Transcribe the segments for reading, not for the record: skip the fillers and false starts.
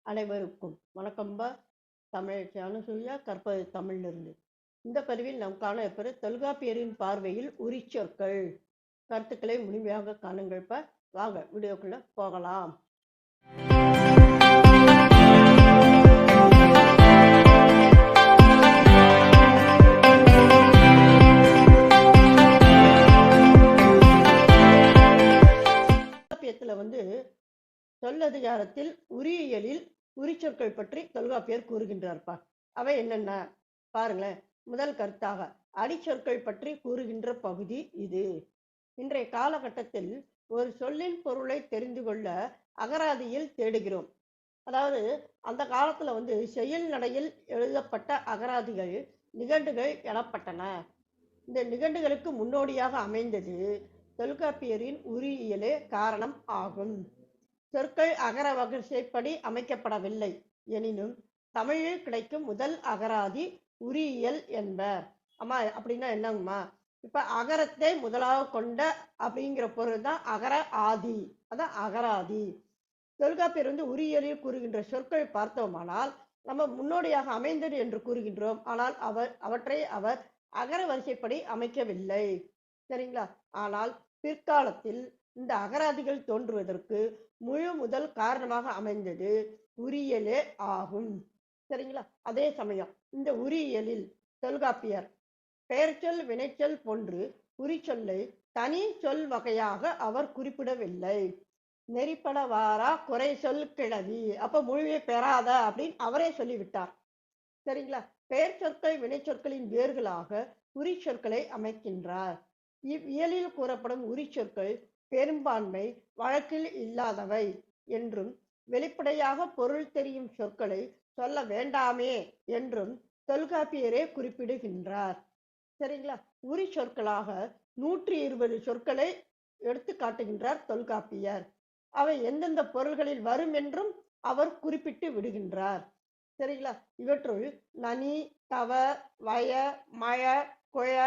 அனைவருக்கும் வணக்கம்பா. தமிழ் அனுசூயா கற்பது தமிழிலிருந்து. இந்த பதிவில் நாம் காண இருப்பது தொல்காப்பியரின் பார்வையில் உரிச்சொற்கள். கருத்துக்களை முழுமையாக காணுங்கள்ப்பா. வாங்க வீடியோக்குள்ள போகலாம். தொல்காப்பியத்தில் சொல்லதிகாரத்தில் உரியியலில் உரிச்சொற்கள் பற்றி தொல்காப்பியர் கூறுகின்றார்ப்பா. அவை என்னென்ன பாருங்களேன். முதல் கருத்தாக அடிச்சொற்கள் பற்றி கூறுகின்ற பகுதி இது. இன்றைய காலகட்டத்தில் ஒரு சொல்லின் பொருளை தெரிந்து கொள்ள அகராதியில் தேடுகிறோம். அதாவது அந்த காலத்துல செயல் நடையில் எழுதப்பட்ட அகராதிகள் நிகண்டுகள் எனப்பட்டன. இந்த நிகண்டுகளுக்கு முன்னோடியாக அமைந்தது தொல்காப்பியரின் உரியியலே காரணம் ஆகும். சொற்கள் அகர வரிசைப்படி அமைக்கப்படவில்லை எனினும் தமிழில் கிடைக்கும் முதல் அகராதி உரியியல் என்பர். அம்மா அப்படின்னா என்னங்கம்மா? இப்ப அகரத்தை முதலாக கொண்ட அப்படிங்கிற பொருள் தான் அகர ஆதி, அதான் அகராதி. தொல்காப்பியர் உரியியலில் கூறுகின்ற சொற்கள் பார்த்தோமானால் நம்ம முன்னோடியாக அமைந்தது என்று கூறுகின்றோம். ஆனால் அவற்றை அவர் அகர வரிசைப்படி அமைக்கவில்லை. சரிங்களா? ஆனால் பிற்காலத்தில் இந்த அகராதிகள் தோன்றுவதற்கு முழு முதல் காரணமாக அமைந்தது உரியியலே ஆகும். சரிங்களா? அதே சமயம் இந்த உரியியலில் தொல்காப்பியர் பெயர்ச்சொல் வினைச்சொல் போன்று உரிச்சொல்லை தனி சொல் வகையாக அவர் குறிப்பிடவில்லை. நெறிப்பட வாரா குறை சொல் கிளவி, அப்ப மொழியை பெறாத அப்படின்னு அவரே சொல்லிவிட்டார். சரிங்களா? பெயர் சொற்கள் வினைச்சொற்களின் வேர்களாக உரிச்சொற்களை அமைக்கின்றார். இவ்வியலில் கூறப்படும் உரிச்சொற்கள் பெரும்பான்மை வழக்கில் இல்லாதவை என்றும் வெளிப்படையாக பொருள் தெரியும் சொற்களை சொல்ல வேண்டாமே என்றும் தொல்காப்பியரே குறிப்பிடுகின்றார். சரிங்களா? உரி சொற்களாக 120 சொற்களை எடுத்து காட்டுகின்றார் தொல்காப்பியர். அவை எந்தெந்த பொருள்களில் வரும் என்றும் அவர் குறிப்பிட்டு விடுகின்றார். சரிங்களா? இவற்றுள் நனி, தவ, வய, மழ, குழ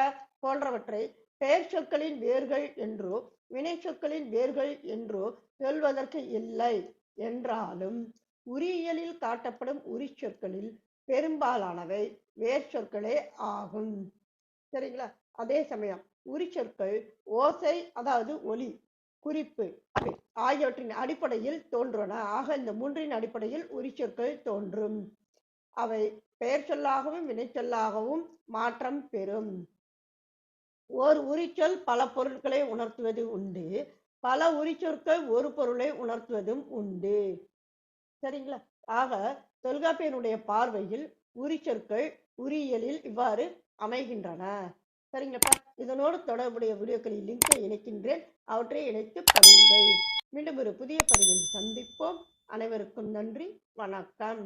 போன்றவற்றை பெயர் சொற்களின் வேர்கள் என்றோ வினை சொற்களின் வேர்கள் என்றோ சொல்வதற்கு இல்லை என்றாலும் உரியியலில் காட்டப்படும் உரிச்சொற்களில் பெரும்பாலானவை வேர் சொற்களே ஆகும். சரிங்களா? அதே சமயம் உரிச்சொற்கள் ஓசை, அதாவது ஒலி, குறிப்பு ஆகியவற்றின் அடிப்படையில் தோன்றுவன. ஆக இந்த மூன்றின் அடிப்படையில் உரிச்சொற்கள் தோன்றும். அவை பெயர் சொல்லாகவும் வினைச்சொல்லாகவும் மாற்றம் பெறும். ஓர் உரிச்சொல் பல பொருட்களை உணர்த்துவது உண்டு, பல உரிச்சொற்கள் ஒரு பொருளை உணர்த்துவதும் உண்டு. சரிங்களா? ஆக தொல்காப்பியனுடைய பார்வையில் உரிச்சொற்கள் உரியியலில் இவ்வாறு அமைகின்றன. சரிங்களா? இதனோடு தொடர்புடைய வீடியோக்களின் லிங்கை இணைக்கின்றேன். அவற்றை இணைத்து படியுங்கள். மீண்டும் ஒரு புதிய பதிவில் சந்திப்போம். அனைவருக்கும் நன்றி, வணக்கம்.